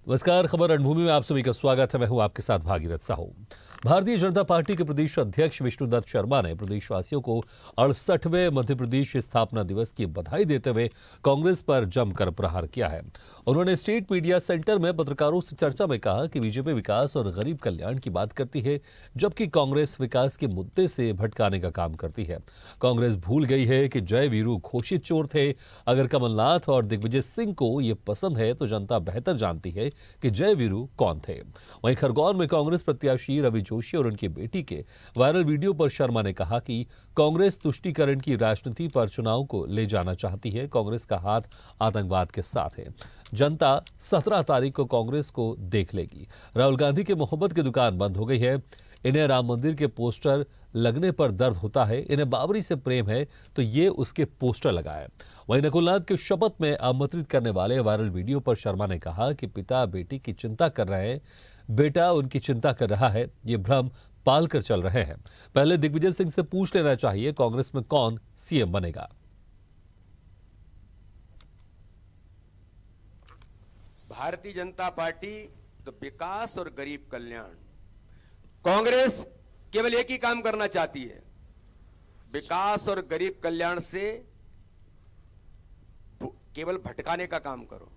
नमस्कार, खबर रणभूमि में आप सभी का स्वागत है। मैं हूं आपके साथ भागीरथ साहू। भारतीय जनता पार्टी के प्रदेश अध्यक्ष विष्णुदत्त शर्मा ने प्रदेशवासियों को 68वें मध्य प्रदेश स्थापना दिवस की बधाई देते हुए कांग्रेस पर जमकर प्रहार किया है। उन्होंने स्टेट मीडिया सेंटर में पत्रकारों से चर्चा में कहा कि बीजेपी विकास और गरीब कल्याण की बात करती है, जबकि कांग्रेस विकास के मुद्दे से भटकाने का काम करती है। कांग्रेस भूल गई है कि जय वीरू घोषित चोर थे। अगर कमलनाथ और दिग्विजय सिंह को ये पसंद है तो जनता बेहतर जानती है कि जय वीरू कौन थे। वहीं खरगोन में कांग्रेस प्रत्याशी रवि जोशी और उनकी बेटी के वायरल वीडियो पर शर्मा ने कहा कि कांग्रेस तुष्टीकरण की राजनीति पर चुनाव को ले जाना चाहती है। कांग्रेस का हाथ आतंकवाद के साथ है। जनता 17 तारीख को कांग्रेस को देख लेगी। राहुल गांधी के मोहब्बत की दुकान बंद हो गई है। इन्हें राम मंदिर के पोस्टर लगने पर दर्द होता है। इन्हें बाबरी से प्रेम है तो ये उसके पोस्टर लगाए। वहीं नकुलनाथ के शपथ में आमंत्रित करने वाले वायरल वीडियो पर शर्मा ने कहा कि पिता बेटी की चिंता कर रहे हैं, बेटा उनकी चिंता कर रहा है। ये भ्रम पाल कर चल रहे हैं। पहले दिग्विजय सिंह से पूछ लेना चाहिए कांग्रेस में कौन सीएम बनेगा। भारतीय जनता पार्टी तो विकास और गरीब कल्याण। कांग्रेस केवल एक ही काम करना चाहती है, विकास और गरीब कल्याण से केवल भटकाने का काम करो।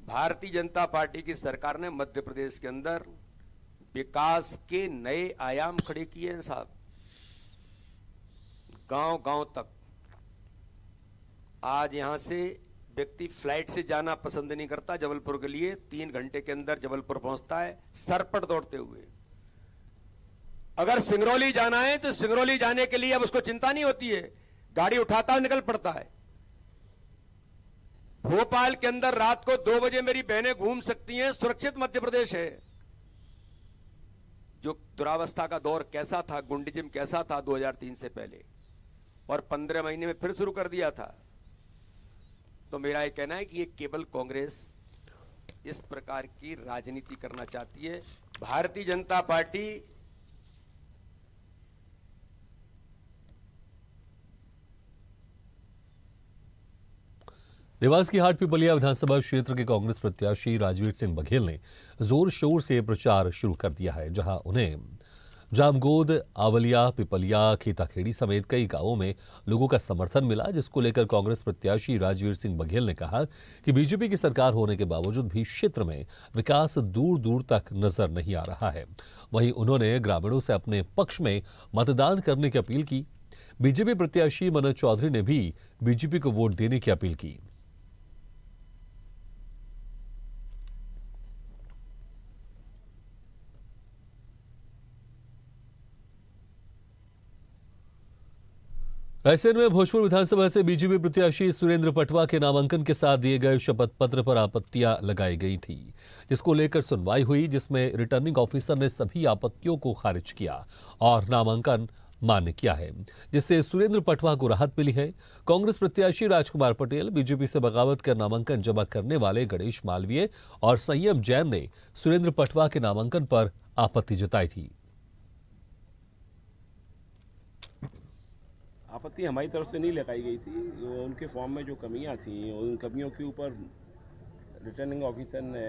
भारतीय जनता पार्टी की सरकार ने मध्य प्रदेश के अंदर विकास के नए आयाम खड़े किए हैं साहब। गांव गांव तक आज यहां से व्यक्ति फ्लाइट से जाना पसंद नहीं करता। जबलपुर के लिए 3 घंटे के अंदर जबलपुर पहुंचता है सरपट दौड़ते हुए। अगर सिंगरौली जाना है तो सिंगरौली जाने के लिए अब उसको चिंता नहीं होती है, गाड़ी उठाता निकल पड़ता है। भोपाल के अंदर रात को 2 बजे मेरी बहनें घूम सकती हैं, सुरक्षित मध्य प्रदेश है। जो दुरावस्था का दौर कैसा था, गुंडीजिम कैसा था 2003 से पहले, और 15 महीने में फिर शुरू कर दिया था। तो मेरा यह कहना है कि ये केवल कांग्रेस इस प्रकार की राजनीति करना चाहती है। भारतीय जनता पार्टी देवास की हाट पिपलिया विधानसभा क्षेत्र के कांग्रेस प्रत्याशी राजवीर सिंह बघेल ने जोर शोर से प्रचार शुरू कर दिया है, जहां उन्हें जामगोद, आवलिया, पिपलिया, खेताखेड़ी समेत कई गांवों में लोगों का समर्थन मिला, जिसको लेकर कांग्रेस प्रत्याशी राजवीर सिंह बघेल ने कहा कि बीजेपी की सरकार होने के बावजूद भी क्षेत्र में विकास दूर दूर तक नजर नहीं आ रहा है। वहीं उन्होंने ग्रामीणों से अपने पक्ष में मतदान करने की अपील की। बीजेपी प्रत्याशी मनोज चौधरी ने भी बीजेपी को वोट देने की अपील की। रायसेन में भोजपुर विधानसभा से बीजेपी प्रत्याशी सुरेंद्र पटवा के नामांकन के साथ दिए गए शपथ पत्र पर आपत्तियां लगाई गई थी, जिसको लेकर सुनवाई हुई, जिसमें रिटर्निंग ऑफिसर ने सभी आपत्तियों को खारिज किया और नामांकन मान्य किया है, जिससे सुरेंद्र पटवा को राहत मिली है। कांग्रेस प्रत्याशी राजकुमार पटेल, बीजेपी से बगावत कर नामांकन जमा करने वाले गणेश मालवीय और संयम जैन ने सुरेंद्र पटवा के नामांकन पर आपत्ति जताई थी। आपत्ति हमारी तरफ से नहीं लगाई गई थी। उनके फॉर्म में जो कमियां थी, उन कमियों के ऊपर रिटर्निंग ऑफिसर ने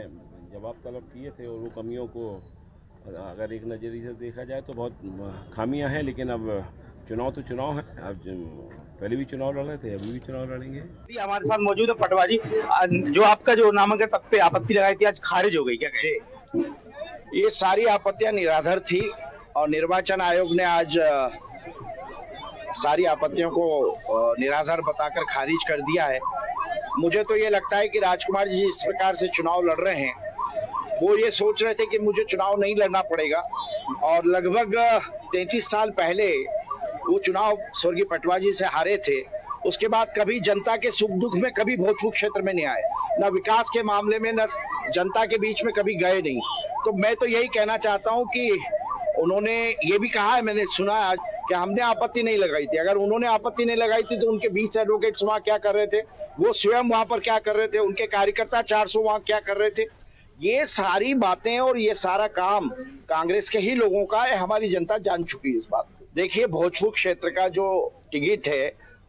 जवाब तलब किए थे, और वो कमियों को अगर एक नज़रिए से देखा जाए तो बहुत खामियां हैं। लेकिन अब चुनाव तो चुनाव है। अब पहले भी चुनाव लड़ रहे थे, अभी भी चुनाव लड़ेंगे। हमारे साथ मौजूद है पटवा जी। जो आपका जो नामांकन पत्र पे आपत्ति लगाई थी, आज खारिज हो गई, क्या कहे? ये सारी आपत्तियां निराधार थी और निर्वाचन आयोग ने आज सारी आपत्तियों को निराधार बताकर खारिज कर दिया है। मुझे तो ये लगता है कि राजकुमार जी इस प्रकार से चुनाव लड़ रहे हैं, वो ये सोच रहे थे कि मुझे चुनाव नहीं लड़ना पड़ेगा, और लगभग 33 साल पहले वो चुनाव स्वर्गीय पटवा जी से हारे थे। उसके बाद कभी जनता के सुख दुख में कभी भोजपुर क्षेत्र में नहीं आए, न विकास के मामले में, न जनता के बीच में कभी गए नहीं। तो मैं तो यही कहना चाहता हूँ कि उन्होंने ये भी कहा है, मैंने सुना आज, कि हमने आपत्ति नहीं लगाई थी। अगर उन्होंने आपत्ति नहीं लगाई थी तो उनके 20 एडवोकेट्स वहाँ क्या कर रहे थे, वो स्वयं वहाँ पर क्या कर रहे थे, उनके कार्यकर्ता 400 वहाँ क्या कर रहे थे। ये सारी बातें और ये सारा काम कांग्रेस के ही लोगों का है। हमारी जनता जान चुकी है इस बात को। देखिए, भोजपुर क्षेत्र का जो टिकट है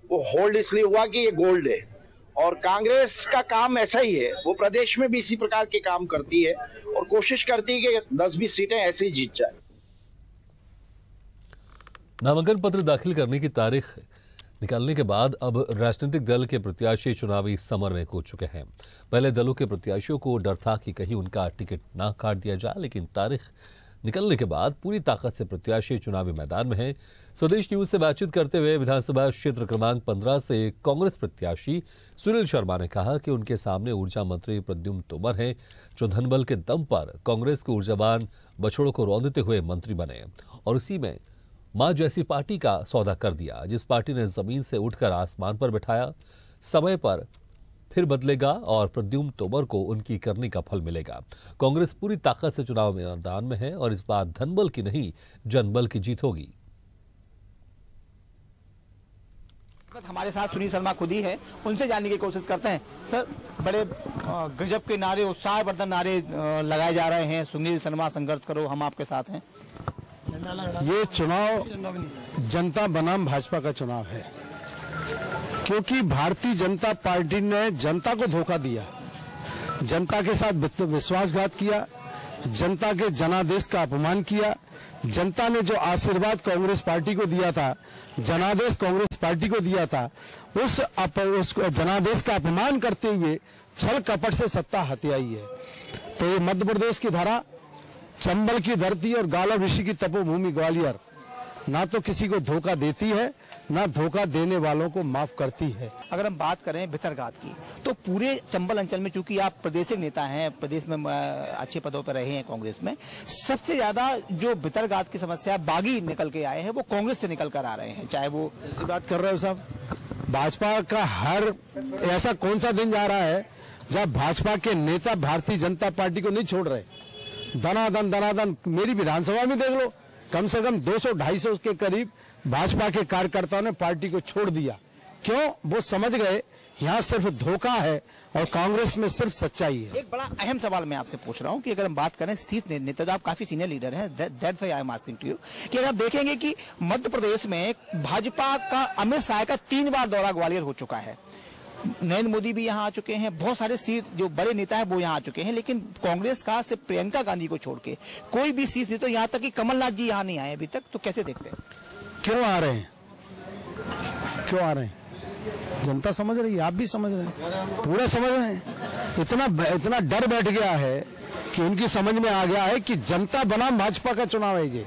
वो होल्ड इसलिए हुआ कि ये गोल्ड है, और कांग्रेस का काम ऐसा ही है, वो प्रदेश में भी इसी प्रकार के काम करती है और कोशिश करती है कि 10-20 सीटें ऐसे ही जीत जाए। नामांकन पत्र दाखिल करने की तारीख निकालने के बाद अब राजनीतिक दल के प्रत्याशी चुनावी समर में कूद चुके हैं। पहले दलों के प्रत्याशियों को डर था कि कहीं उनका टिकट ना काट दिया जाए, लेकिन तारीख निकलने के बाद पूरी ताकत से प्रत्याशी चुनावी मैदान में हैं। स्वदेश न्यूज से बातचीत करते हुए विधानसभा क्षेत्र क्रमांक 15 से कांग्रेस प्रत्याशी सुनील शर्मा ने कहा कि उनके सामने ऊर्जा मंत्री प्रद्युम्न तोमर हैं, जो धनबल के दम पर कांग्रेस के ऊर्जावान बछड़ों को रौंदते हुए मंत्री बने और इसी में मां जैसी पार्टी का सौदा कर दिया, जिस पार्टी ने जमीन से उठकर आसमान पर बिठाया। समय पर फिर बदलेगा और प्रद्युम्न तोमर को उनकी करनी का फल मिलेगा। कांग्रेस पूरी ताकत से चुनाव मैदान में है और इस बार धनबल की नहीं जनबल की जीत होगी। हमारे साथ सुनील शर्मा खुद ही है, उनसे जानने की कोशिश करते हैं। सर, बड़े गजब के नारे, उत्साहवर्धक नारे लगाए जा रहे हैं। सुनील शर्मा संघर्ष करो, हम आपके साथ हैं। ये चुनाव जनता बनाम भाजपा का चुनाव है, क्योंकि भारतीय जनता पार्टी ने जनता को धोखा दिया, जनता के साथ विश्वासघात किया, जनता के जनादेश का अपमान किया। जनता ने जो आशीर्वाद कांग्रेस पार्टी को दिया था, जनादेश कांग्रेस पार्टी को दिया था, उस जनादेश का अपमान करते हुए छल कपट से सत्ता हथियाई है। तो ये मध्य प्रदेश की धारा, चंबल की धरती और गाला ऋषि की तपोभूमि ग्वालियर ना तो किसी को धोखा देती है, ना धोखा देने वालों को माफ करती है। अगर हम बात करें भितरघात की, तो पूरे चंबल अंचल में, चूंकि आप प्रदेशिक नेता हैं, प्रदेश में अच्छे पदों पर रहे हैं कांग्रेस में, सबसे ज्यादा जो भितरघात की समस्या बागी निकल के आए हैं वो कांग्रेस से निकल कर आ रहे हैं। चाहे वो ऐसी बात कर रहे हो साहब, भाजपा का हर ऐसा कौन सा दिन जा रहा है जब भाजपा के नेता भारतीय जनता पार्टी को नहीं छोड़ रहे। धनाधन मेरी विधानसभा में देख लो, कम से कम 200-250 के करीब भाजपा के कार्यकर्ताओं ने पार्टी को छोड़ दिया। क्यों? वो समझ गए यहाँ सिर्फ धोखा है और कांग्रेस में सिर्फ सच्चाई है। एक बड़ा अहम सवाल मैं आपसे पूछ रहा हूँ कि अगर हम बात करें सीट नेता, तो आप काफी सीनियर लीडर हैं, that's why I am asking to you, कि अगर आप देखेंगे कि मध्य प्रदेश में भाजपा का अमित शाह का 3 बार दौरा ग्वालियर हो चुका है, नरेंद्र मोदी भी यहाँ आ चुके हैं, बहुत सारे सीट जो बड़े नेता हैं वो यहाँ आ चुके हैं, लेकिन कांग्रेस का सिर्फ प्रियंका गांधी को छोड़ के कोई भी सीट नहीं, तो यहाँ तक कि कमलनाथ जी यहाँ नहीं आए अभी तक। तो कैसे देखते हैं? क्यों आ रहे हैं? क्यों आ रहे हैं? जनता समझ रही है, आप भी समझ रहे हैं, पूरा समझ रहे हैं। इतना डर बैठ गया है कि उनकी समझ में आ गया है कि जनता बनाम भाजपा का चुनाव है ये,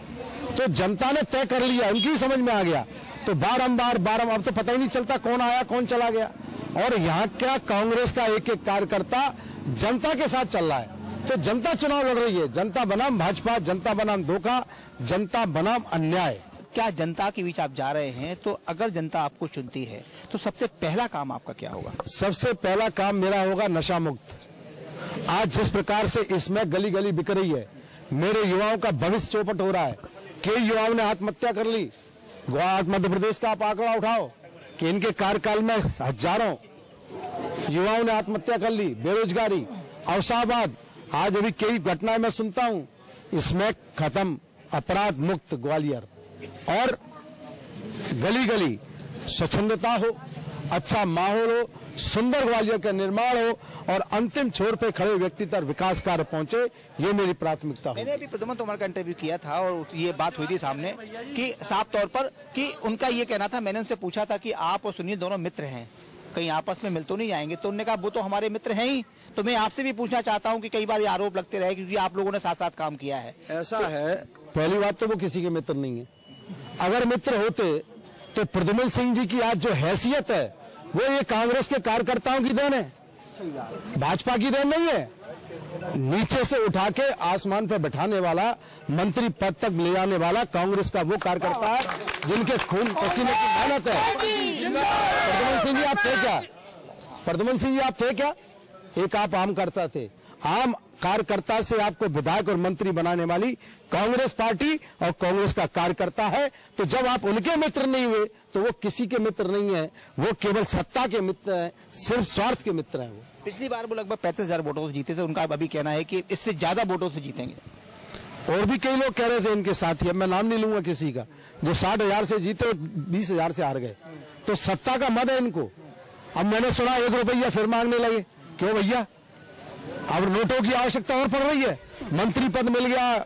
तो जनता ने तय कर लिया, उनकी भी समझ में आ गया। तो बारंबार अब तो पता ही नहीं चलता कौन आया कौन चला गया, और यहाँ क्या कांग्रेस का एक एक कार्यकर्ता जनता के साथ चल रहा है। तो जनता चुनाव लड़ रही है, जनता बनाम भाजपा, जनता बनाम धोखा, जनता बनाम अन्याय। क्या जनता के बीच आप जा रहे हैं, तो अगर जनता आपको चुनती है तो सबसे पहला काम आपका क्या होगा? सबसे पहला काम मेरा होगा नशा मुक्त। आज जिस प्रकार से इसमें गली गली बिक रही है, मेरे युवाओं का भविष्य चौपट हो रहा है। कई युवाओं ने आत्महत्या कर ली। मध्य प्रदेश का आप आंकड़ा उठाओ कि इनके कार्यकाल में हजारों युवाओं ने आत्महत्या कर ली। बेरोजगारी, अवसाद, आज अभी कई घटनाएं मैं सुनता हूं, इसमें खत्म, अपराध मुक्त ग्वालियर, और गली गली स्वच्छंदता हो, अच्छा माहौल हो, सुंदर ग्वालियर का निर्माण हो और अंतिम छोर पे खड़े व्यक्ति तक विकास कार्य पहुंचे, ये मेरी प्राथमिकता है। मैंने अभी प्रद्युम्न तोमर का इंटरव्यू किया था और ये बात हुई थी सामने कि साफ तौर पर कि उनका ये कहना था, मैंने उनसे पूछा था कि आप और सुनील दोनों मित्र हैं, कहीं आपस में मिल तो नहीं जाएंगे? तो उन्होंने कहा वो तो हमारे मित्र हैं ही। तो मैं आपसे भी पूछना चाहता हूं कि कई बार ये आरोप लगते रहे क्योंकि आप लोगों ने साथ साथ काम किया है। ऐसा है, पहली बात तो वो किसी के मित्र नहीं है। अगर मित्र होते तो प्रद्युम्न सिंह जी की आज जो हैसियत है वो ये कांग्रेस के कार्यकर्ताओं की देन है, भाजपा की देन नहीं है। नीचे से उठा के आसमान पर बैठाने वाला, मंत्री पद तक ले जाने वाला कांग्रेस का वो कार्यकर्ता है जिनके खून पसीने की मेहनत है। प्रद्युम्न सिंह जी आप थे क्या? प्रद्युम्न सिंह जी आप थे क्या? एक आप आम करता थे। आम कार्यकर्ता से आपको विधायक और मंत्री बनाने वाली कांग्रेस पार्टी और कांग्रेस का कार्यकर्ता है। तो जब आप उनके मित्र नहीं हुए तो वो किसी के मित्र नहीं है, वो केवल सत्ता के मित्र हैं, सिर्फ स्वार्थ के मित्र हैं। वो पिछली बार वो लगभग 35,000 वोटों से जीते थे, उनका अभी कहना है कि इससे ज्यादा वोटों से जीतेंगे। और भी कई लोग कह रहे थे इनके साथी, अब मैं नाम नहीं लूंगा किसी का, जो 60,000 से जीते और 20,000 से हार गए। तो सत्ता का मद है इनको। अब मैंने सुना 1 रुपया फिर मांगने लगे। क्यों भैया? अब नोटों की आवश्यकता और पड़ रही है। मंत्री पद मिल गया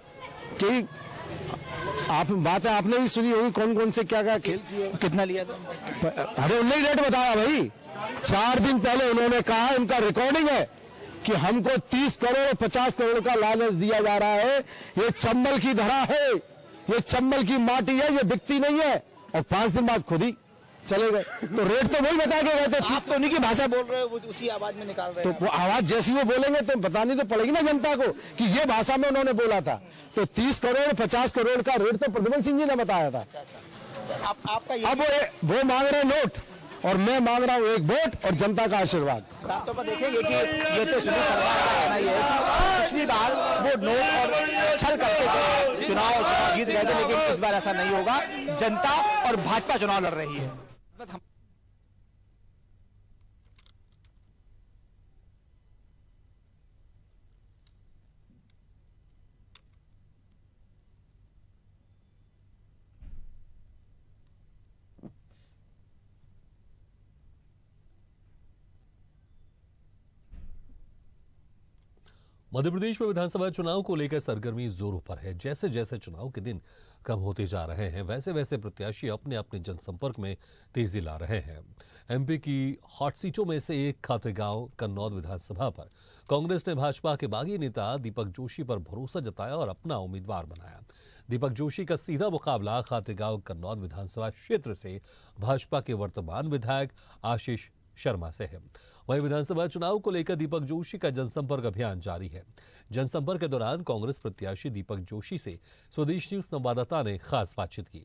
कि आप बातें आपने भी सुनी होगी, कौन कौन से क्या क्या खेल किए। कितना लिया था? अरे उन्होंने ही रेट बताया भाई। 4 दिन पहले उन्होंने कहा, इनका रिकॉर्डिंग है कि हमको 30 करोड़ 50 करोड़ का लालच दिया जा रहा है। ये चंबल की धरा है, ये चंबल की माटी है, ये बिकती नहीं है। और 5 दिन बाद खुद ही चले गए। तो रेट तो वही बता के गए थे। आप तो उन्हीं की भाषा बोल रहे हो, उसी आवाज में निकाल रहे तो वो आवाज जैसी वो बोलेंगे तो बतानी तो पड़ेगी ना जनता को कि ये भाषा में उन्होंने बोला था। तो 30 करोड़ 50 करोड़ का रेट तो प्रद्युम्न सिंह जी ने बताया था। आपका अब वो मांग रहे नोट और मैं मांग रहा हूँ 1 वोट और जनता का आशीर्वाद। साफ तौर पर देखेंगे कि ये तो सुनील सरकार का कहना ये है कि पिछली बार वो नोट और छल करके थे, चुनाव जीत गए थे, लेकिन इस बार ऐसा नहीं होगा। जनता और भाजपा चुनाव लड़ रही है। मध्य प्रदेश में विधानसभा चुनाव को लेकर सरगर्मी जोरों पर है। जैसे जैसे चुनाव के दिन कम होते जा रहे हैं, वैसे वैसे प्रत्याशी अपने अपने जनसंपर्क में तेजी ला रहे हैं। एमपी की हॉट सीटों में से एक खातेगांव कन्नौद विधानसभा पर कांग्रेस ने भाजपा के बागी नेता दीपक जोशी पर भरोसा जताया और अपना उम्मीदवार बनाया। दीपक जोशी का सीधा मुकाबला खातेगांव कन्नौद विधानसभा क्षेत्र से भाजपा के वर्तमान विधायक आशीष शर्मा से है। वहीं विधानसभा चुनाव को लेकर दीपक जोशी का जनसंपर्क अभियान जारी है। जनसंपर्क के दौरान कांग्रेस प्रत्याशी दीपक जोशी से स्वदेश न्यूज संवाददाता ने खास बातचीत की।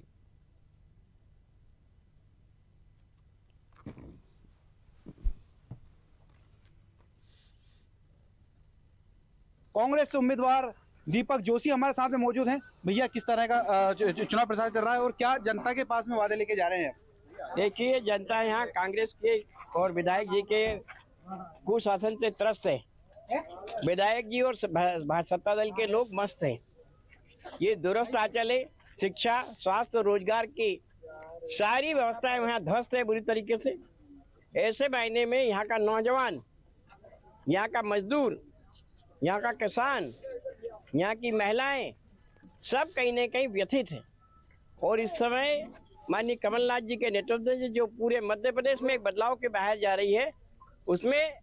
कांग्रेस उम्मीदवार दीपक जोशी हमारे साथ में मौजूद हैं। भैया, किस तरह का चुनाव प्रचार चल रहा है और क्या जनता के पास में वादे लेके जा रहे हैं? देखिए, जनता यहाँ कांग्रेस के और विधायक जी के कुशासन से त्रस्त है। विधायक जी और सत्ता दल के लोग मस्त हैं। ये दुरुस्त आंचल है। शिक्षा, स्वास्थ्य और रोजगार की सारी व्यवस्थाएं यहाँ ध्वस्त है बुरी तरीके से। ऐसे मायने में यहाँ का नौजवान, यहाँ का मजदूर, यहाँ का किसान, यहाँ की महिलाएं सब कहीं न कहीं व्यथित हैं। और इस समय माननीय कमलनाथ जी के नेतृत्व में जो पूरे मध्य प्रदेश में एक बदलाव के बाहर जा रही है, उसमें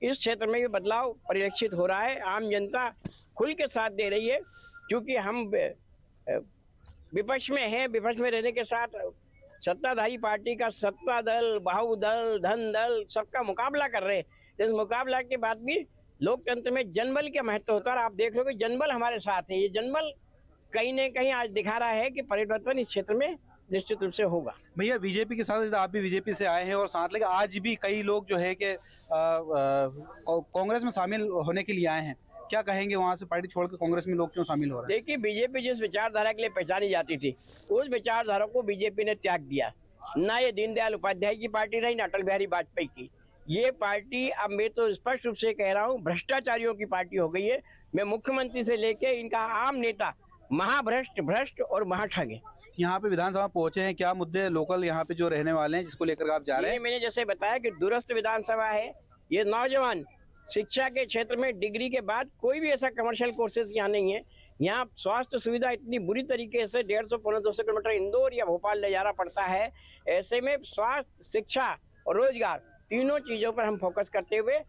इस क्षेत्र में भी बदलाव परिलक्षित हो रहा है। आम जनता खुल के साथ दे रही है, क्योंकि हम विपक्ष में हैं। विपक्ष में रहने के साथ सत्ताधारी पार्टी का सत्ता दल, बाहुदल, धन दल सबका मुकाबला कर रहे हैं। इस मुकाबला के बाद भी लोकतंत्र में जनबल का महत्व होता है। आप देख लो कि जनबल हमारे साथ है। ये जनबल कहीं न कहीं आज दिखा रहा है कि परिवर्तन इस क्षेत्र में निश्चित रूप से होगा। भैया, बीजेपी के साथ आप भी बीजेपी से आए हैं और साथ लेकर आज भी कई लोग जो है कि कांग्रेस में शामिल होने के लिए आए हैं। क्या कहेंगे, वहां से पार्टी छोड़कर कांग्रेस में लोग क्यों शामिल हो रहे हैं? देखिए, बीजेपी जिस विचारधारा के लिए पहचानी जाती थी, उस विचारधारा को बीजेपी ने त्याग दिया। ना ये दीनदयाल उपाध्याय की पार्टी रही, ना अटल बिहारी वाजपेयी की। ये पार्टी, अब मैं तो स्पष्ट रूप से कह रहा हूँ, भ्रष्टाचारियों की पार्टी हो गई है। मैं मुख्यमंत्री से लेके इनका आम नेता महाभ्रष्ट, भ्रष्ट और महाठग है। यहाँ पे विधानसभा पहुंचे हैं, क्या मुद्दे लोकल यहाँ पे जो रहने वाले हैं जिसको लेकर आप जा रहे हैं? मैंने जैसे बताया कि दूरस्थ विधानसभा है। ये नौजवान शिक्षा के क्षेत्र में डिग्री के बाद कोई भी ऐसा कमर्शियल कोर्सेज यहाँ नहीं है। यहाँ स्वास्थ्य सुविधा इतनी बुरी तरीके से 150-200 किलोमीटर इंदौर या भोपाल ले जाना पड़ता है। ऐसे में स्वास्थ्य, शिक्षा और रोजगार तीनों चीजों पर हम फोकस करते हुए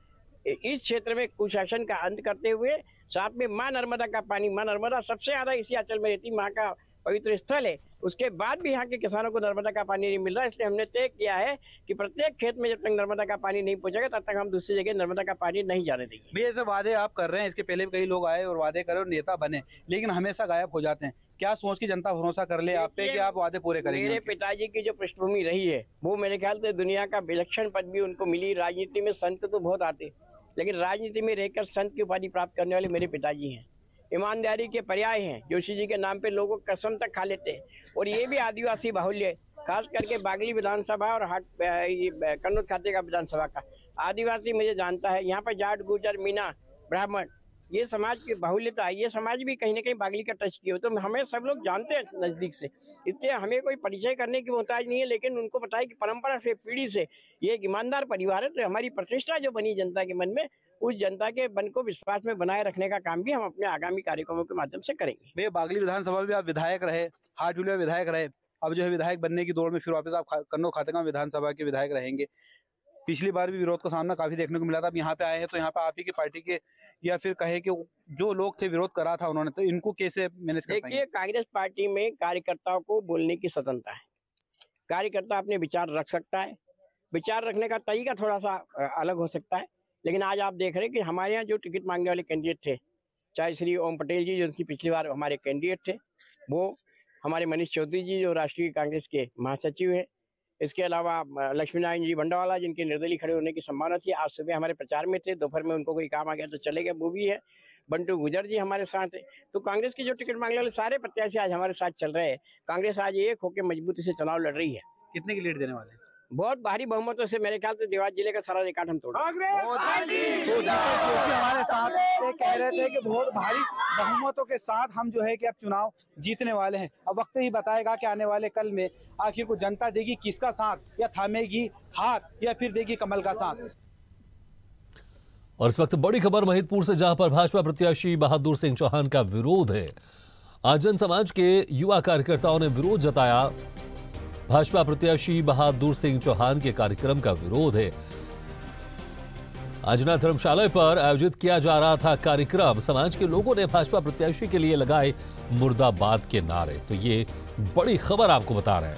इस क्षेत्र में कुशासन का अंत करते हुए, साथ में माँ नर्मदा का पानी, माँ नर्मदा सबसे ज्यादा इसी अंचल में रहती, माँ का पवित्र स्थल है। उसके बाद भी यहाँ के किसानों को नर्मदा का पानी नहीं मिल रहा। इसलिए हमने तय किया है कि प्रत्येक खेत में जब तक नर्मदा का पानी नहीं पहुंचेगा तब तक हम दूसरी जगह नर्मदा का पानी नहीं जाने देंगे। भैया, ऐसे वादे आप कर रहे हैं, इसके पहले भी कई लोग आए और वादे करे और नेता बने, लेकिन हमेशा गायब हो जाते हैं। क्या सोच की जनता भरोसा कर ले आप पे कि आप वादे पूरे करेंगे? मेरे पिताजी की जो पृष्ठभूमि रही है, वो मेरे ख्याल से दुनिया का विलक्षण पद भी उनको मिली। राजनीति में संत तो बहुत आते, लेकिन राजनीति में रहकर संत की उपाधि प्राप्त करने वाले मेरे पिताजी हैं। ईमानदारी के पर्याय हैं। जोशी जी के नाम पे लोगों कसम तक खा लेते हैं। और ये भी आदिवासी बाहुल्य, खास करके बागली विधानसभा और कन्नौद खाते का विधानसभा का आदिवासी मुझे जानता है। यहाँ पर जाट, गुर्जर, मीना, ब्राह्मण ये समाज की बाहुल्यता है, ये समाज भी कहीं ना कहीं बागली का टच किए हो, तो हमें सब लोग जानते हैं नजदीक से, इसलिए हमें कोई परिचय करने की मोहताज नहीं है। लेकिन उनको बताया कि परंपरा से, पीढ़ी से ये एक ईमानदार परिवार है, तो हमारी प्रतिष्ठा जो बनी जनता के मन में, उस जनता के मन को विश्वास में बनाए रखने का काम भी हम अपने आगामी कार्यक्रमों के माध्यम से करेंगे। भैया बागली विधानसभा में आप विधायक रहे, हाटविल में विधायक रहे, अब जो है विधायक बनने की दौड़ में फिर वापस आप कन्नौज खातेगांव विधानसभा के विधायक रहेंगे। पिछली बार भी विरोध का सामना काफी देखने को मिला था। अब यहाँ पे आए हैं तो यहाँ पे आप ही की पार्टी के या फिर कहे कि जो लोग थे विरोध करा था उन्होंने, तो इनको कैसे मैनेज कर पाएंगे? देखिए, कांग्रेस पार्टी में कार्यकर्ताओं को बोलने की स्वतंत्रता है। कार्यकर्ता अपने विचार रख सकता है, विचार रखने का तरीका थोड़ा सा अलग हो सकता है। लेकिन आज आप देख रहे हैं कि हमारे यहाँ जो टिकट मांगने वाले कैंडिडेट थे, चाहे श्री ओम पटेल जी जो उनकी पिछली बार हमारे कैंडिडेट थे, वो हमारे मनीष चौधरी जी जो राष्ट्रीय कांग्रेस के महासचिव हैं, इसके अलावा लक्ष्मी नारायण जी बंडावाला जिनके निर्दलीय खड़े होने की संभावना थी, आज सुबह हमारे प्रचार में थे, दोपहर में उनको कोई काम आ गया तो चले गए, वो भी है। बंटू गुजर जी हमारे साथ है। तो कांग्रेस के जो टिकट मांगने वाले सारे प्रत्याशी आज हमारे साथ चल रहे हैं। कांग्रेस आज एक होकर मजबूती से चुनाव लड़ रही है। कितने की लीड देने वाले हैं? बहुत भारी बहुमतों से, मेरे ख्याल से देवास जिले का सारा रिकॉर्ड हम तोड़े। हमारे साथ ये कह रहे थे कि बहुत भारी बहुमतों के साथ हम जो है कि अब चुनाव जीतने वाले हैं। अब वक्त ही बताएगा कि आने वाले कल में आखिर को जनता देगी किसका साथ, या थामेगी हाथ या फिर देगी कमल का साथ। और इस वक्त बड़ी खबर महिदपुर से, जहां पर भाजपा प्रत्याशी बहादुर सिंह चौहान का विरोध है। आर्यन समाज के युवा कार्यकर्ताओं ने विरोध जताया। भाजपा प्रत्याशी बहादुर सिंह चौहान के कार्यक्रम का विरोध है। आजना धर्मशाला पर आयोजित किया जा रहा था कार्यक्रम। समाज के लोगों ने भाजपा प्रत्याशी के लिए लगाए मुर्दाबाद के नारे। तो ये बड़ी खबर आपको बता रहे हैं,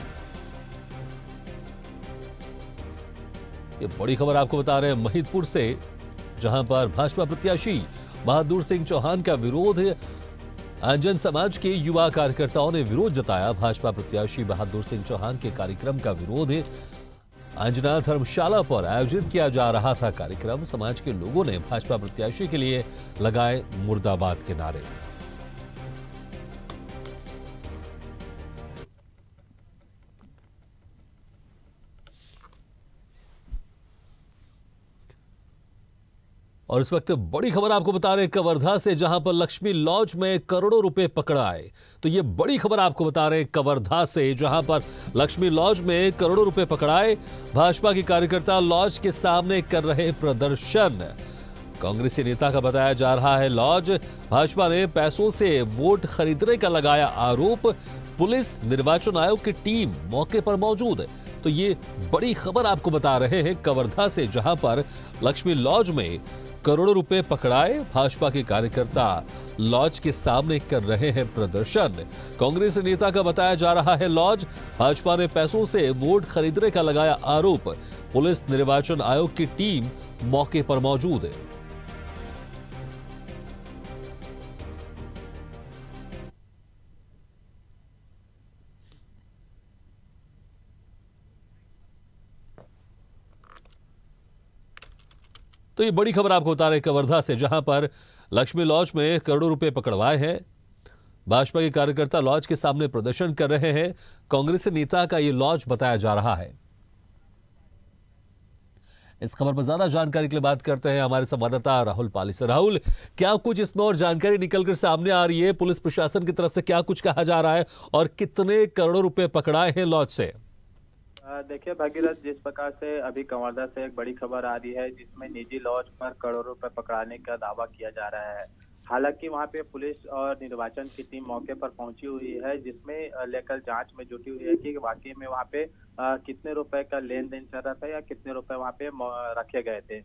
ये बड़ी खबर आपको बता रहे हैं महिदपुर से, जहां पर भाजपा प्रत्याशी बहादुर सिंह चौहान का विरोध है। आर्यन समाज के युवा कार्यकर्ताओं ने विरोध जताया। भाजपा प्रत्याशी बहादुर सिंह चौहान के कार्यक्रम का विरोध है। आंजना धर्मशाला पर आयोजित किया जा रहा था कार्यक्रम। समाज के लोगों ने भाजपा प्रत्याशी के लिए लगाए मुर्दाबाद के नारे। और इस वक्त बड़ी खबर आपको बता रहे हैं कवर्धा से, जहां पर लक्ष्मी लॉज में करोड़ों रुपए पकड़ाए। तो ये बड़ी खबर आपको बता रहे हैं कवर्धा से, जहां पर लक्ष्मी लॉज में करोड़ों रुपए पकड़ाए। भाजपा के कार्यकर्ता लॉज के सामने कर रहे प्रदर्शन। कांग्रेसी नेता का बताया जा रहा है लॉज। भाजपा ने पैसों से वोट खरीदने का लगाया आरोप। पुलिस, निर्वाचन आयोग की टीम मौके पर मौजूद है। तो ये बड़ी खबर आपको बता रहे हैं कवर्धा से, जहां पर लक्ष्मी लॉज में करोड़ों रुपए पकड़ाए। भाजपा के कार्यकर्ता लॉज के सामने कर रहे हैं प्रदर्शन। कांग्रेस नेता का बताया जा रहा है लॉज। भाजपा ने पैसों से वोट खरीदने का लगाया आरोप। पुलिस, निर्वाचन आयोग की टीम मौके पर मौजूद है। तो ये बड़ी खबर आपको बता रहे कवर्धा से, जहां पर लक्ष्मी लॉज में करोड़ों रुपए पकड़वाए हैं। भाजपा के कार्यकर्ता लॉज के सामने प्रदर्शन कर रहे हैं। कांग्रेस नेता का ये लॉज बताया जा रहा है। इस खबर पर ज्यादा जानकारी के लिए बात करते हैं हमारे संवाददाता राहुल पाली से। राहुल, क्या कुछ इसमें और जानकारी निकलकर सामने आ रही है? पुलिस प्रशासन की तरफ से क्या कुछ कहा जा रहा है और कितने करोड़ों रुपए पकड़ाए हैं लॉज से? देखिए भगीरथ, जिस प्रकार से अभी कवर्धा से एक बड़ी खबर आ रही है जिसमें निजी लॉज पर करोड़ों रुपए पकड़ाने का दावा किया जा रहा है। हालांकि वहां पे पुलिस और निर्वाचन की टीम मौके पर पहुंची हुई है, जिसमें लेकर जांच में जुटी हुई है कि वाकई में वहां पे कितने रुपए का लेन देन चल रहा था या कितने रुपए वहां पे रखे गए थे।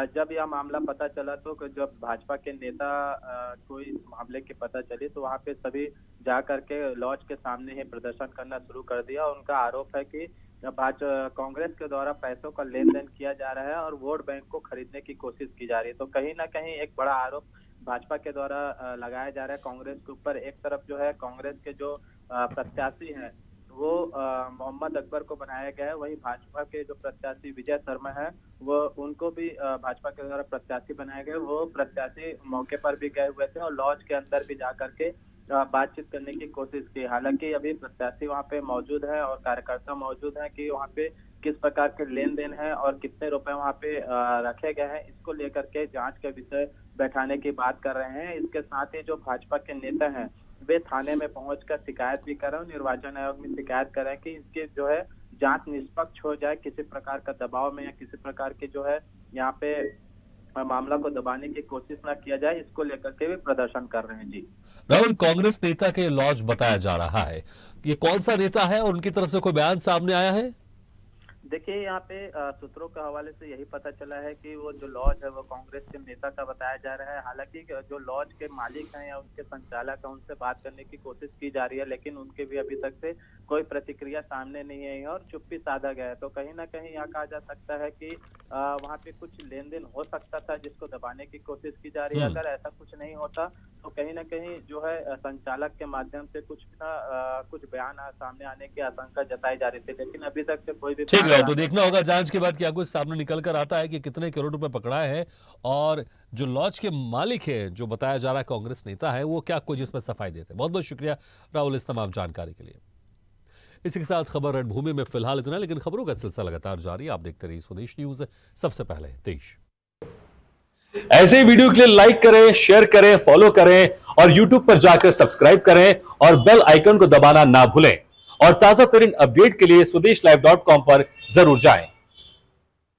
जब यह मामला पता चला तो जब भाजपा के नेता को इस मामले की पता चली तो वहां पे सभी जा करके लॉज के सामने ही प्रदर्शन करना शुरू कर दिया। उनका आरोप है कि कांग्रेस के द्वारा पैसों का लेन देन किया जा रहा है और वोट बैंक को खरीदने की कोशिश की जा रही है। तो कहीं ना कहीं एक बड़ा आरोप भाजपा के द्वारा लगाया जा रहा है कांग्रेस के ऊपर। एक तरफ जो है कांग्रेस के जो प्रत्याशी हैं वो मोहम्मद अकबर को बनाया गया है, वहीं भाजपा के जो प्रत्याशी विजय शर्मा है वो उनको भी भाजपा के द्वारा प्रत्याशी बनाया गया। वो प्रत्याशी मौके पर भी गए हुए थे और लॉज के अंदर भी जा करके बातचीत करने की कोशिश की। हालांकि अभी प्रत्याशी वहां पे मौजूद है और कार्यकर्ता मौजूद है कि वहां पे किस प्रकार के लेन देन है और कितने रुपए वहाँ पे रखे गए हैं, इसको लेकर के जांच का विषय बैठाने की बात कर रहे हैं। इसके साथ ही जो भाजपा के नेता हैं वे थाने में पहुंचकर शिकायत भी कर रहे हैं, निर्वाचन आयोग में शिकायत कर रहे हैं कि इसके जो है जांच निष्पक्ष हो जाए, किसी प्रकार का दबाव में या किसी प्रकार के जो है यहाँ पे मामला को दबाने की कोशिश ना किया जाए, इसको लेकर के भी प्रदर्शन कर रहे हैं। जी राहुल, कांग्रेस नेता के लॉज बताया जा रहा है, ये कौन सा नेता है और उनकी तरफ से कोई बयान सामने आया है? देखिए, यहाँ पे सूत्रों के हवाले से यही पता चला है कि वो जो लॉज है वो कांग्रेस के नेता का बताया जा रहा है। हालांकि जो लॉज के मालिक हैं या उनके संचालक हैं उनसे बात करने की कोशिश की जा रही है, लेकिन उनके भी अभी तक से कोई प्रतिक्रिया सामने नहीं आई है और चुप्पी साधा गया है। तो कहीं ना कहीं यहाँ कहा जा सकता है कि वहाँ पे कुछ लेन देन हो सकता था जिसको दबाने की कोशिश की जा रही है। अगर ऐसा कुछ नहीं होता तो कहीं ना कहीं जो है संचालक के माध्यम से कुछ बयान सामने आने की आशंका जताई जा रही थी, लेकिन अभी तक से कोई भी तो देखना होगा जांच के बाद क्या कुछ सामने निकल कर आता है कि कितने करोड़ रुपए पकड़ाए हैं और जो लॉज के मालिक है जो बताया जा रहा है कांग्रेस नेता है वो क्या कुछ इसमें सफाई देते हैं। बहुत बहुत शुक्रिया राहुल इस तमाम जानकारी के लिए। इसी के साथ खबर रणभूमि में फिलहाल इतना, लेकिन खबरों का सिलसिला लगातार जारी। आप देखते रहिए स्वदेश न्यूज, सबसे पहले देश। ऐसे ही वीडियो के लिए लाइक करें, शेयर करें, फॉलो करें और यूट्यूब पर जाकर सब्सक्राइब करें और बेल आइकन को दबाना ना भूलें। और ताजा तरीन अपडेट के लिए स्वदेशलाइव.com पर जरूर जाएं।